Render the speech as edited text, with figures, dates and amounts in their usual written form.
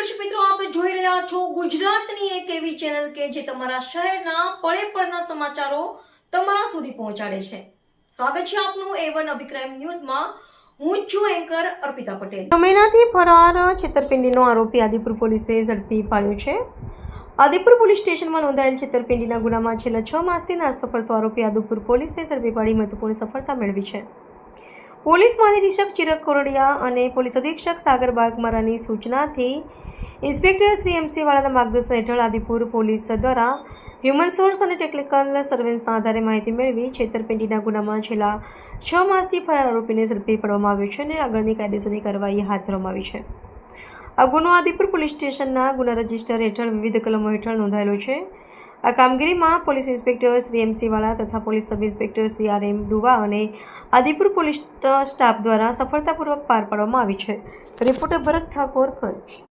દર્શક મિત્રો, આપ જોઈ રહ્યા છો ગુજરાતની એક એવી ચેનલ કે જે તમારા શહેરના પળે પળના સમાચારો તમારા સુધી પહોંચાડે છે. સ્વાગત છે આપનું A1 અભિક્રાઇમ ન્યૂઝમાં. હું છું એન્કર અર્પિતા પટેલ. મહિનાથી ફરાર છેતરપિંડીનો આરોપી આદિપુર પોલીસે ઝડપી પાડ્યો છે. આદિપુર પોલીસ સ્ટેશનમાં નોંધાયેલ છેતરપિંડીના ગુનામાં છેલ્લા 6 માસથી નાસ્તો કરતો આરોપી આદિપુર પોલીસે ઝડપી પાડી મહત્વપૂર્ણ સફળતા મેળવી છે. પોલીસ મહાનિરીક્ષક ચિરગ કોરડિયા અને પોલીસ અધિક્ષક સાગર બાગમારાની સૂચનાથી ઇન્સ્પેક્ટર શ્રી MC વાળાના માર્ગદર્શન હેઠળ આદિપુર પોલીસ દ્વારા હ્યુમન સોર્સ અને ટેકનિકલ સર્વેલન્સના આધારે માહિતી મેળવી છેતરપિંડીના ગુનામાં છેલ્લા 6 માસથી ફરાર આરોપીને ઝડપી પાડવામાં આવ્યો છે અને આગળની કાયદેસરની કાર્યવાહી હાથ ધરવામાં આવી છે. આ ગુનો આદિપુર પોલીસ સ્ટેશનના ગુના રજિસ્ટર હેઠળ વિવિધ કલમો હેઠળ નોંધાયેલો છે. આ કામગીરીમાં પોલીસ ઇન્સ્પેક્ટર શ્રી MC વાળા તથા police sub inspector Shri RM ડુવા અને આદિપુર પોલીસ સ્ટાફ દ્વારા સફળતાપૂર્વક પાર પાડવામાં આવી છે. રિપોર્ટર ભરત ઠાકોર, કચ્છ.